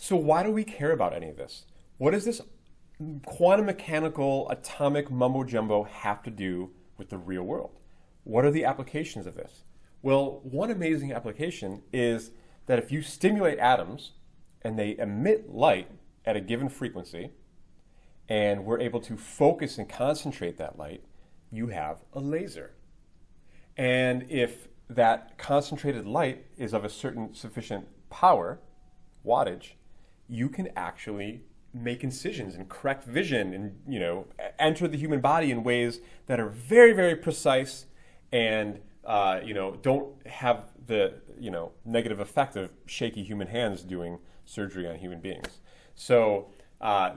So why do we care about any of this? What does this quantum mechanical atomic mumbo jumbo have to do with the real world? What are the applications of this? Well, one amazing application is that if you stimulate atoms and they emit light at a given frequency, and we're able to focus and concentrate that light, you have a laser. And if that concentrated light is of a certain sufficient power, wattage, you can actually make incisions and correct vision and enter the human body in ways that are very, very precise and don't have the negative effect of shaky human hands doing surgery on human beings. So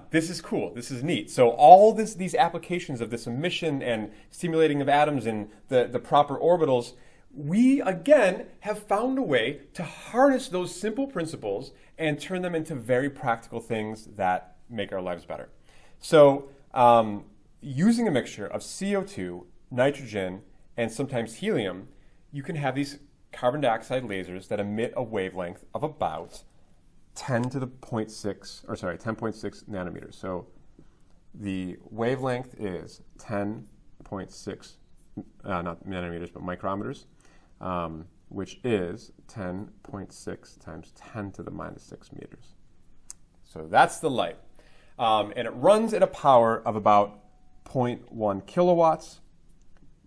this is cool. This is neat. So all these applications of this emission and stimulating of atoms in the proper orbitals, we, again, have found a way to harness those simple principles and turn them into very practical things that make our lives better. So using a mixture of CO2, nitrogen, and sometimes helium, you can have these carbon dioxide lasers that emit a wavelength of about 10.6 nanometers. So the wavelength is 10.6, not nanometers, but micrometers, which is 10.6 times 10 to the minus 6 meters. So that's the light. And it runs at a power of about 0.1 kilowatts,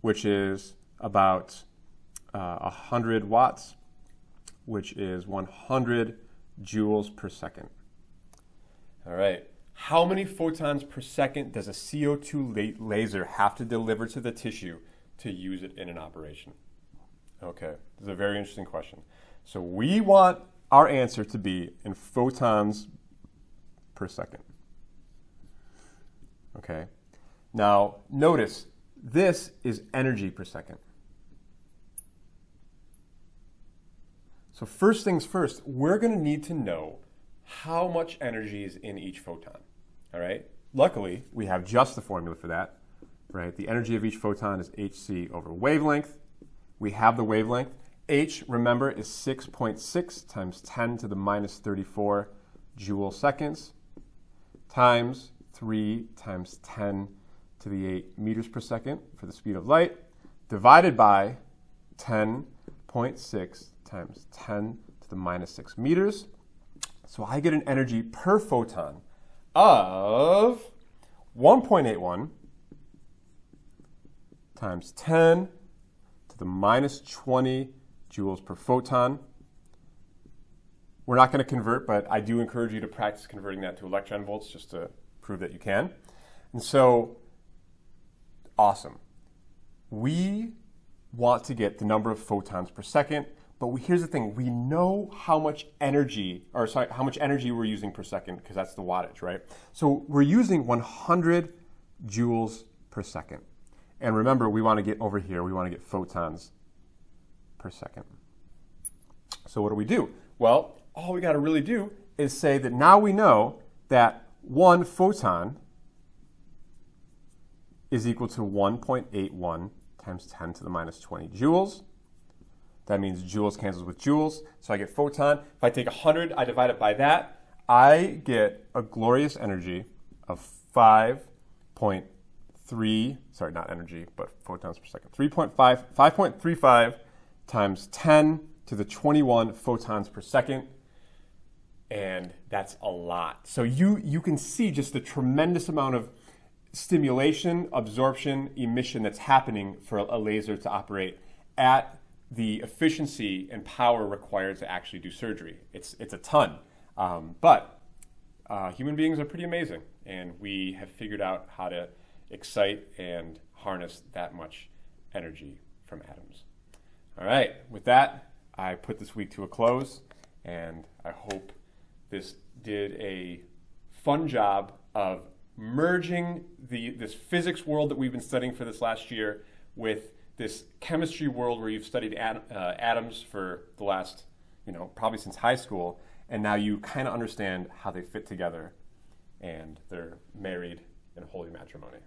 which is about 100 watts, which is 100 joules per second. All right. How many photons per second does a CO2 laser have to deliver to the tissue to use it in an operation? Okay, this is a very interesting question. So we want our answer to be in photons per second. Okay. Now, notice this is energy per second. So first things first, we're going to need to know how much energy is in each photon. All right. Luckily, we have just the formula for that. Right. The energy of each photon is hc over wavelength. We have the wavelength. H, remember, is 6.6 times 10 to the minus 34 joule seconds times 3 times 10 to the 8 meters per second for the speed of light, divided by 10.6 times 10 to the minus 6 meters. So I get an energy per photon of 1.81 times 10 to the minus 20 joules per photon. We're not going to convert, but I do encourage you to practice converting that to electron volts just to prove that you can. And so, awesome. We want to get the number of photons per second, but here's the thing. We know how much energy we're using per second because that's the wattage, right? So we're using 100 joules per second. And remember, we want to get over here, we want to get photons per second. So what do? Well, all we got to really do is say that now we know that one photon is equal to 1.81 times 10 to the minus 20 joules. That means joules cancels with joules. So I get photon. If I take 100, I divide it by that, I get a glorious energy of 5.35 times 10 to the 21 photons per second. And that's a lot. So you can see just the tremendous amount of stimulation, absorption, emission that's happening for a laser to operate at the efficiency and power required to actually do surgery. It's a ton. But human beings are pretty amazing, and we have figured out how to excite and harness that much energy from atoms. All right, with that, I put this week to a close, and I hope this did a fun job of merging this physics world that we've been studying for this last year with this chemistry world where you've studied atoms for the last, probably since high school, and now you kind of understand how they fit together, and they're married in holy matrimony.